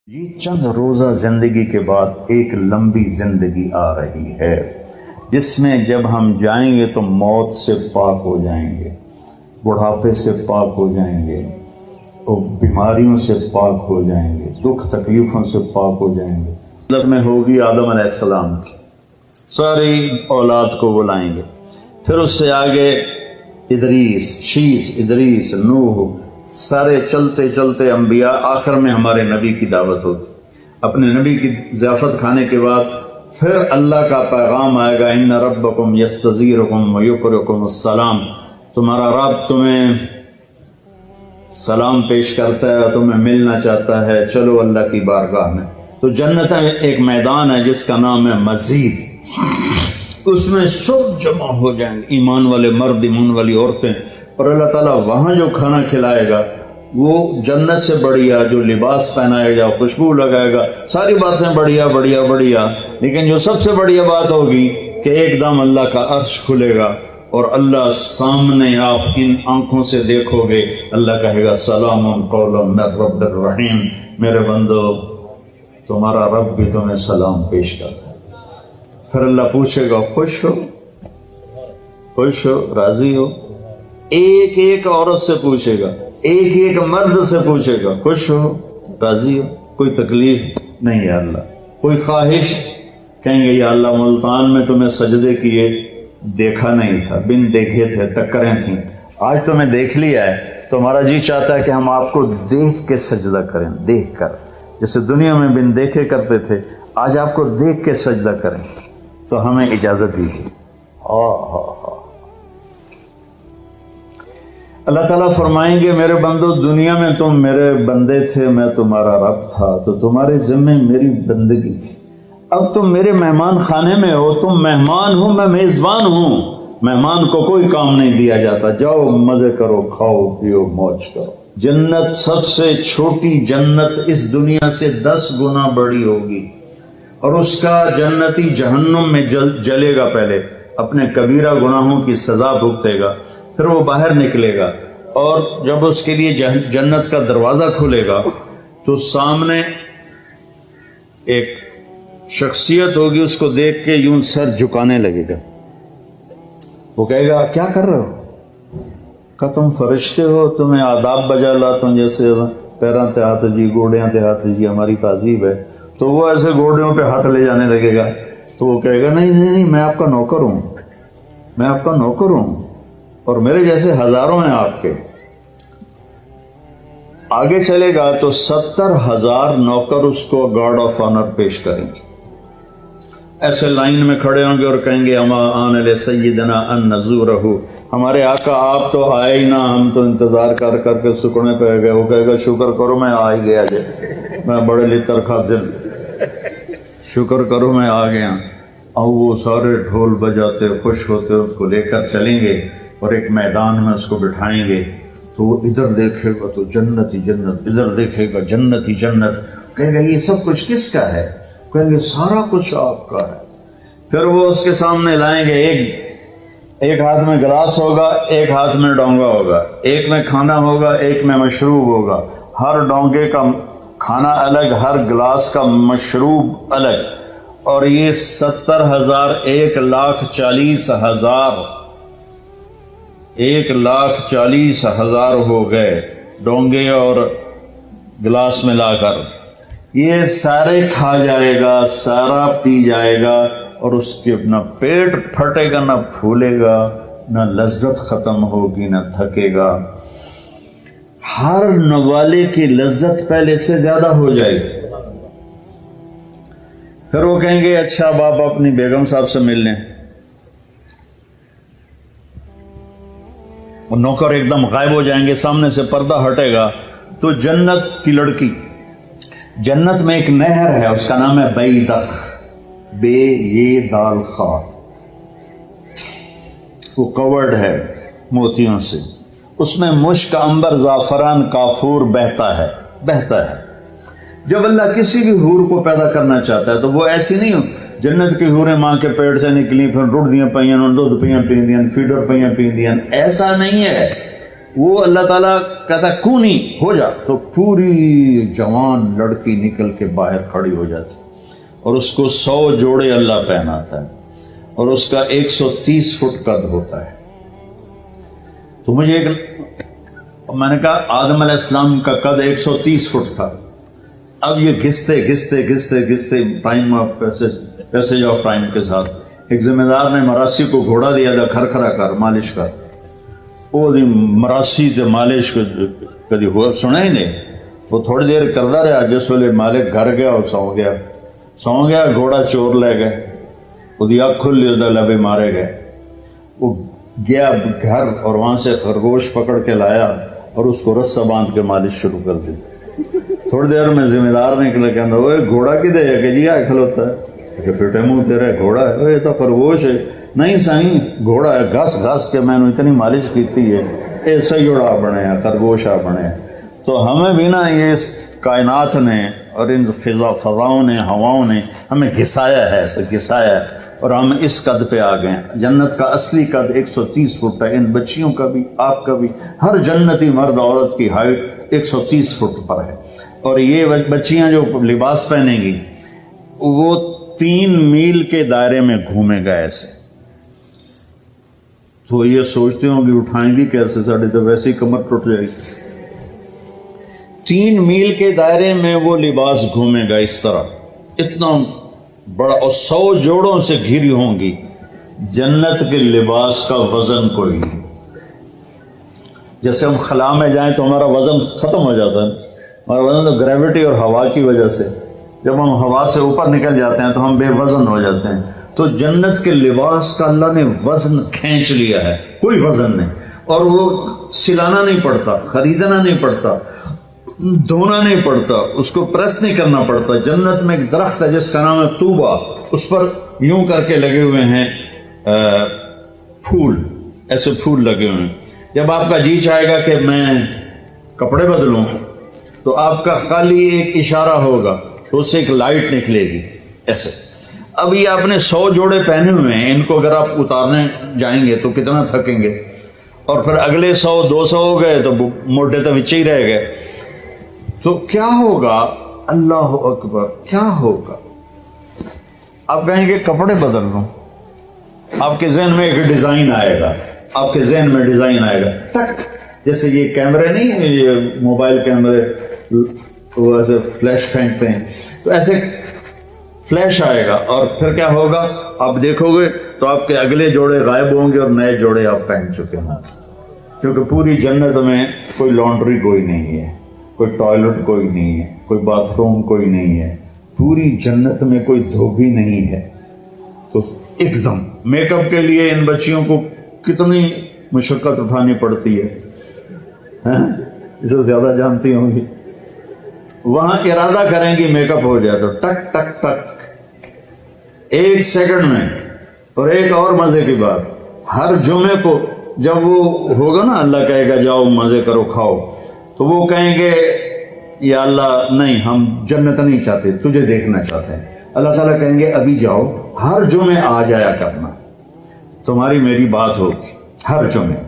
یہ چند روزہ زندگی کے بعد ایک لمبی زندگی آ رہی ہے جس میں جب ہم جائیں گے تو موت سے پاک ہو جائیں گے، بڑھاپے سے پاک ہو جائیں گے، اور بیماریوں سے پاک ہو جائیں گے، دکھ تکلیفوں سے پاک ہو جائیں گے۔ حضرت میں ہوگی آدم علیہ السلام کی ساری اولاد کو بلائیں گے، پھر اس سے آگے ادریس، شیس، ادریس، نوح، سارے چلتے چلتے انبیاء، آخر میں ہمارے نبی کی دعوت ہوگی۔ اپنے نبی کی ضیافت کھانے کے بعد پھر اللہ کا پیغام آئے گا، ان ربکم یستزیرکم ویقرکم السلام، تمہارا رب تمہیں سلام پیش کرتا ہے، تمہیں ملنا چاہتا ہے، چلو اللہ کی بارگاہ میں۔ تو جنت ایک میدان ہے جس کا نام ہے مزید، اس میں سب جمع ہو جائیں گے، ایمان والے مرد، ایمان والی عورتیں، اور اللہ تعالیٰ وہاں جو کھانا کھلائے گا وہ جنت سے بڑھیا، جو لباس پہنائے گا، خوشبو لگائے گا، ساری باتیں بڑھیا بڑھیا بڑھیا، لیکن جو سب سے بڑھیا بات ہوگی کہ ایک دم اللہ کا عرش کھلے گا اور اللہ سامنے، آپ ان آنکھوں سے دیکھو گے، اللہ کہے گا سلام قولا من رب الرحیم، میرے بندو تمہارا رب بھی تمہیں سلام پیش کرتا ہے۔ پھر اللہ پوچھے گا خوش ہو، خوش ہو، راضی ہو؟ ایک ایک عورت سے پوچھے گا، ایک ایک مرد سے پوچھے گا، خوش ہو، راضی ہو؟ کوئی تکلیف نہیں ہے اللہ، کوئی خواہش؟ کہیں گے یا اللہ ملتان میں تمہیں سجدے کیے دیکھا نہیں تھا، بن دیکھے تھے، ٹکریں تھیں، آج تمہیں دیکھ لیا ہے تو ہمارا جی چاہتا ہے کہ ہم آپ کو دیکھ کے سجدہ کریں، دیکھ کر، جیسے دنیا میں بن دیکھے کرتے تھے، آج آپ کو دیکھ کے سجدہ کریں، تو ہمیں اجازت دیجیے۔ اللہ تعالیٰ فرمائیں گے میرے بندو دنیا میں تم میرے بندے تھے، میں تمہارا رب تھا، تو تمہارے ذمہ میری بندگی تھی، اب تم میرے مہمان خانے میں ہو، تم مہمان ہو، میں میزبان ہوں، مہمان کو کوئی کام نہیں دیا جاتا، جاؤ مزے کرو، کھاؤ پیو، موج کرو۔ جنت سب سے چھوٹی جنت اس دنیا سے 10 گنا بڑی ہوگی، اور اس کا جنتی جہنم میں جلے گا، پہلے اپنے کبیرہ گناہوں کی سزا بھگتے گا، پھر وہ باہر نکلے گا، اور جب اس کے لیے جنت کا دروازہ کھلے گا تو سامنے ایک شخصیت ہوگی، اس کو دیکھ کے یوں سر جھکانے لگے گا، وہ کہے گا کیا کر رہے ہو؟ کہ تم فرشتے ہو، تمہیں آداب بجا لاتا ہوں، جیسے پیراں تے ہاتھ جی، گوڑیاں تے ہاتھ جی، ہماری تہذیب ہے، تو وہ ایسے گوڑیوں پہ ہاتھ لے جانے لگے گا، تو وہ کہے گا نہیں نہیں نہیں، میں آپ کا نوکر ہوں، میں آپ کا نوکر ہوں، اور میرے جیسے ہزاروں ہیں آپ کے۔ آگے چلے گا تو 70,000 نوکر اس کو گارڈ آف آنر پیش کریں گے، ایسے لائن میں کھڑے ہوں گے اور کہیں گے اما آن علیہ سیدنا ان نزورہ، ہمارے آقا آپ تو آئے ہی نہ، ہم تو انتظار کر کر کے سکڑنے پہ گئے۔ وہ کہے گا شکر کرو میں آ ہی گیا جی، میں بڑے لطر خادم، شکر کرو میں آ گیا۔ اور وہ سارے ڈھول بجاتے خوش ہوتے اس کو لے کر چلیں گے، اور ایک میدان میں اس کو بٹھائیں گے، تو وہ ادھر دیکھے گا تو جنت ہی جنت، ادھر دیکھے گا جنت ہی جنت، کہے گا یہ سب کچھ کس کا ہے؟ کہیں گے سارا کچھ آپ کا ہے۔ پھر وہ اس کے سامنے لائیں گے، ایک ہاتھ میں گلاس ہوگا، ایک ہاتھ میں ڈونگا ہوگا، ایک میں کھانا ہوگا، ایک میں مشروب ہوگا، ہر ڈونگے کا کھانا الگ، ہر گلاس کا مشروب الگ، اور یہ 70,000 1,40,000 ہو گئے ڈونگے اور گلاس ملا کر۔ یہ سارے کھا جائے گا، سارا پی جائے گا، اور اس کے نہ پیٹ پھٹے گا، نہ پھولے گا، نہ لذت ختم ہوگی، نہ تھکے گا، ہر نوالے کی لذت پہلے سے زیادہ ہو جائے گی۔ پھر وہ کہیں گے اچھا باپ اپنی بیگم صاحب سے مل لیں، اور نوکر ایک دم غائب ہو جائیں گے، سامنے سے پردہ ہٹے گا تو جنت کی لڑکی، جنت میں ایک نہر ہے، اس کا نام ہے بیدخ، بے یہ دال خا، وہ کورڈ ہے موتیوں سے، اس میں مشک، عنبر، زعفران، کافور بہتا ہے۔ جب اللہ کسی بھی حور کو پیدا کرنا چاہتا ہے تو وہ ایسی نہیں ہو، جنت کی حوریں ماں کے پیٹ سے نکلی، پھر رڑ دیاں پیاں، دودھ پیاں پیندیاں، فیڈر پیاں پیندیاں، ایسا نہیں ہے۔ وہ اللہ تعالیٰ کہتا کونی ہو جا، تو پوری جوان لڑکی نکل کے باہر کھڑی ہو جاتی، اور اس کو 100 جوڑے اللہ پہناتا ہے، اور اس کا 130 فٹ قد ہوتا ہے۔ تو مجھے میں نے کہا آدم علیہ السلام کا قد 130 فٹ تھا، اب یہ گھستے گھستے گھستے گھستے time of passage of time کے ساتھ ایک ذمہ دار نے مراسی کو گھوڑا دیا تھا، کھرکھرا کر مالش کر، وہ مراسی تے مالش کو کدی ہوا سنا ہی نہیں، وہ تھوڑی دیر کرتا رہا، جس ویلے مالک گھر گیا اور سو گیا گھوڑا چور لے گئے، وہ اکھ کھلی وہ لبے مارے گئے، وہ گیا گھر اور وہاں سے خرگوش پکڑ کے لایا اور اس کو رسہ باندھ کے مالش شروع کر دی۔ تھوڑی دیر میں ذمہ دار نکلے کہ وہ گھوڑا کدے ہے کہ جی آئے کھلوتا ہے کہ فٹے منہ تیرا گھوڑا ہے، یہ تو خرگوش ہے۔ نہیں سائیں گھوڑا ہے، گھس گھس کے میں نے اتنی مالش کیتی ہے ایسا ہی جوڑا بنے ہیں، خرگوش آ بنے ہیں۔ تو ہمیں بھی نا یہ کائنات نے اور ان فضاؤں نے ہواؤں نے ہمیں گھسایا ہے، ایسے گھسایا ہے، اور ہم اس قد پہ آ گئے ہیں۔ جنت کا اصلی قد 130 فٹ ہے، ان بچیوں کا بھی آپ کا بھی، ہر جنتی مرد عورت کی ہائٹ 130 فٹ پر ہے، اور یہ بچیاں جو لباس پہنیں گی وہ 3 میل کے دائرے میں گھومے گا ایسے۔ تو یہ سوچتے ہوں کہ اٹھائیں گی کیسے، ساڑھے تو ویسے ہی کمر ٹوٹ جائے گی۔ 3 میل کے دائرے میں وہ لباس گھومے گا اس طرح، اتنا بڑا، اور 100 جوڑوں سے گھری ہوں گی۔ جنت کے لباس کا وزن کوئی نہیں، جیسے ہم خلا میں جائیں تو ہمارا وزن ختم ہو جاتا ہے، ہمارا وزن تو گریوٹی اور ہوا کی وجہ سے، جب ہم ہوا سے اوپر نکل جاتے ہیں تو ہم بے وزن ہو جاتے ہیں۔ تو جنت کے لباس کا اللہ نے وزن کھینچ لیا ہے، کوئی وزن نہیں، اور وہ سلانا نہیں پڑتا، خریدنا نہیں پڑتا، دھونا نہیں پڑتا، اس کو پریس نہیں کرنا پڑتا۔ جنت میں ایک درخت ہے جس کا نام ہے طوبہ، اس پر یوں کر کے لگے ہوئے ہیں پھول، ایسے پھول لگے ہوئے ہیں۔ جب آپ کا جی چاہے گا کہ میں کپڑے بدلوں تو آپ کا خالی ایک اشارہ ہوگا تو اس سے ایک لائٹ نکلے گی ایسے۔ اب یہ آپ نے 100 جوڑے پہنے ہوئے ہیں، ان کو اگر آپ اتارنے جائیں گے تو کتنا تھکیں گے، اور پھر اگلے 100 200 ہو گئے تو موٹے تو بچے ہی رہ گئے۔ تو کیا ہوگا، اللہ اکبر، کیا ہوگا؟ آپ کہیں گے کپڑے بدل لوں، آپ کے ذہن میں ایک ڈیزائن آئے گا، آپ کے ذہن میں ڈیزائن آئے گا، ٹک، جیسے یہ کیمرے نہیں ہیں، یہ موبائل کیمرے وہ ایسے فلیش پھینکتے ہیں، تو ایسے فلیش آئے گا، اور پھر کیا ہوگا، آپ دیکھو گے تو آپ کے اگلے جوڑے غائب ہوں گے اور نئے جوڑے آپ پہن چکے ہیں، کیونکہ پوری جنت میں کوئی لانڈری کوئی نہیں ہے، کوئی ٹوائلٹ کوئی نہیں ہے، کوئی باتھ روم کوئی نہیں ہے، پوری جنت میں کوئی دھوبی نہیں ہے۔ تو ایک دم میک اپ کے لیے ان بچیوں کو کتنی مشقت اٹھانی پڑتی ہے، جو زیادہ جانتی ہوں گی۔ وہاں ارادہ کریں گی میک اپ ہو جائے تو ٹک ٹک ٹک 1 سیکنڈ میں۔ اور ایک اور مزے کی بات، ہر جمعے کو جب وہ ہوگا نا، اللہ کہے گا جاؤ مزے کرو کھاؤ، تو وہ کہیں گے یا اللہ نہیں، ہم جنت نہیں چاہتے، تجھے دیکھنا چاہتے ہیں۔ اللہ تعالیٰ کہیں گے ابھی جاؤ، ہر جمعے آ جایا کرنا، تمہاری میری بات ہوگی ہر جمعے۔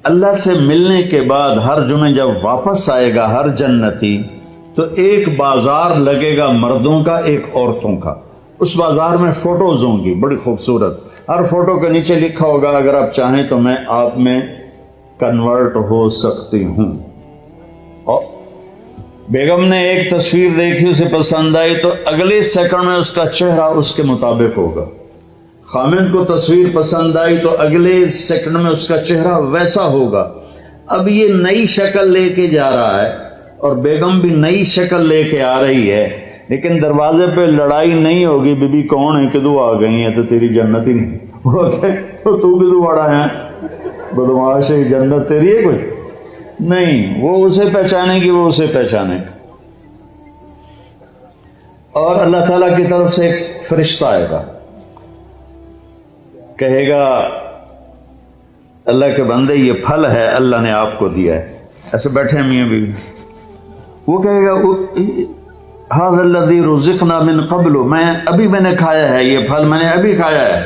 اللہ سے ملنے کے بعد ہر جمعے جب واپس آئے گا ہر جنتی، تو ایک بازار لگے گا مردوں کا، ایک عورتوں کا۔ اس بازار میں فوٹوز ہوں گی بڑی خوبصورت، ہر فوٹو کے نیچے لکھا ہوگا اگر آپ چاہیں تو میں آپ میں کنورٹ ہو سکتی ہوں۔ اور بیگم نے ایک تصویر دیکھی، اسے پسند آئی تو اگلے سیکنڈ میں اس کا چہرہ اس کے مطابق ہوگا۔ خامد کو تصویر پسند آئی تو اگلے سیکنڈ میں اس کا چہرہ ویسا ہوگا۔ اب یہ نئی شکل لے کے جا رہا ہے اور بیگم بھی نئی شکل لے کے آ رہی ہے، لیکن دروازے پہ لڑائی نہیں ہوگی، بی بی کون ہے، کدو آ گئی ہے تو تیری جنت ہی نہیں، تو کدو بڑا ہے بدماش ہے، جنت تیری ہے کوئی نہیں۔ وہ اسے پہچانے گی، وہ اسے پہچانے گا۔ اور اللہ تعالیٰ کی طرف سے ایک فرشتہ آئے گا، کہے گا اللہ کے بندے یہ پھل ہے اللہ نے آپ کو دیا ہے، ایسے بیٹھے ہیں میاں بیوی، وہ کہے گا ھذا الذی رزقنا من قبل، میں نے کھایا ہے یہ پھل، میں نے ابھی کھایا ہے۔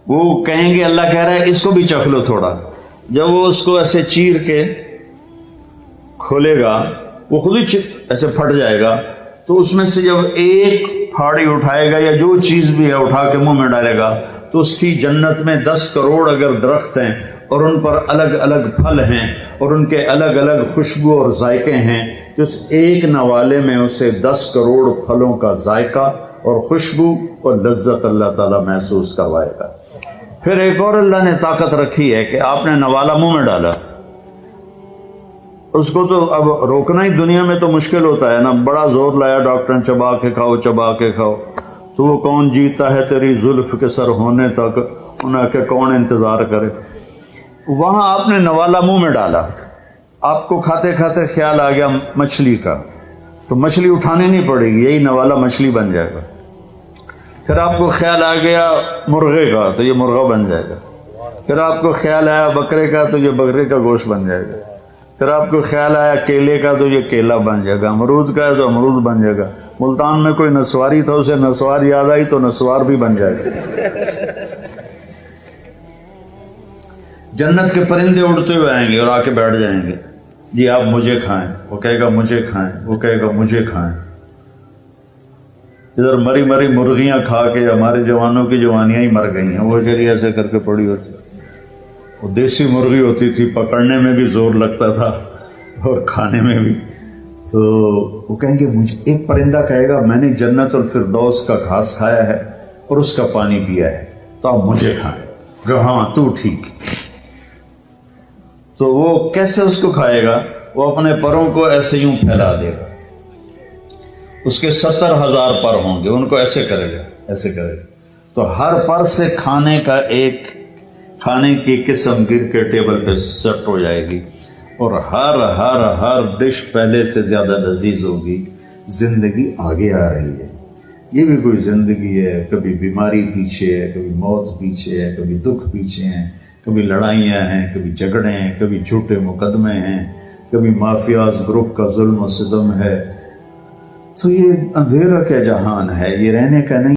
وہ کہیں گے اللہ کہہ رہا ہے اس کو بھی چکھ لو تھوڑا۔ جب وہ اس کو ایسے چیر کے کھولے گا وہ خود ہی ایسے پھٹ جائے گا، تو اس میں سے جب ایک پھاڑی اٹھائے گا یا جو چیز بھی ہے اٹھا کے منہ میں ڈالے گا تو اس کی جنت میں 10 کروڑ اگر درخت ہیں اور ان پر الگ الگ پھل ہیں اور ان کے الگ الگ خوشبو اور ذائقے ہیں، تو اس ایک نوالے میں اسے 10 کروڑ پھلوں کا ذائقہ اور خوشبو اور لذت اللہ تعالیٰ محسوس کروائے گا۔ پھر ایک اور اللہ نے طاقت رکھی ہے کہ آپ نے نوالا منہ میں ڈالا، اس کو تو اب روکنا ہی دنیا میں تو مشکل ہوتا ہے نا، بڑا زور لایا ڈاکٹر نے چبا کے کھاؤ چبا کے کھاؤ، تو وہ کون جیتا ہے تیری زلف کے سر ہونے تک، انہیں کہ کون انتظار کرے۔ وہاں آپ نے نوالا منہ میں ڈالا، آپ کو کھاتے کھاتے خیال آ گیا مچھلی کا، تو مچھلی اٹھانی نہیں پڑے گی، یہی نوالا مچھلی بن جائے گا۔ پھر آپ کو خیال آ گیا مرغے کا، تو یہ مرغا بن جائے گا۔ پھر آپ کو خیال آیا بکرے کا، تو یہ بکرے کا گوشت بن جائے گا۔ پھر آپ کو خیال آیا کیلے کا، تو یہ کیلا بن جائے گا۔ امرود کا ہے تو امرود بن جائے گا۔ ملتان میں کوئی نسواری تھا، اسے نسوار یاد آئی تو نسوار بھی بن جائے گا۔ جنت کے پرندے اڑتے ہوئے آئیں گے اور آ کے بیٹھ جائیں گے، جی آپ مجھے کھائیں، وہ کہے گا مجھے کھائیں، وہ کہے گا مجھے کھائیں۔ ادھر مری مری مرغیاں کھا کے ہمارے جوانوں کی جوانیاں ہی مر گئی ہیں، وہ چلی ایسے کر کے پڑی ہوتی، وہ دیسی مرغی ہوتی تھی، پکڑنے میں بھی زور لگتا تھا اور کھانے میں بھی۔ تو وہ کہیں گے مجھے، ایک پرندہ کہے گا میں نے جنت الفردوس کا گھاس کھایا ہے اور اس کا پانی پیا ہے، تو آپ مجھے کھائیں۔ کہ ہاں تو ٹھیک۔ تو وہ کیسے اس کو کھائے گا؟ وہ اپنے پروں کو ایسے یوں پھیلا دے گا، اس کے 70,000 پر ہوں گے، ان کو ایسے کرے گا، ایسے کرے گا، تو ہر پر سے کھانے کا ایک کھانے کی قسم گر کے ٹیبل پہ سیٹ ہو جائے گی، اور ہر ڈش پہلے سے زیادہ لذیذ ہوگی۔ زندگی آگے آ رہی ہے، یہ بھی کوئی زندگی ہے، کبھی بیماری پیچھے ہے، کبھی موت پیچھے ہے، کبھی دکھ پیچھے ہیں، کبھی لڑائیاں ہیں، کبھی جھگڑے ہیں، کبھی جھوٹے مقدمے ہیں، کبھی مافیاز گروپ کا ظلم و ستم ہے۔ تو یہ اندھیرا کا جہان ہے، یہ رہنے کا نہیں۔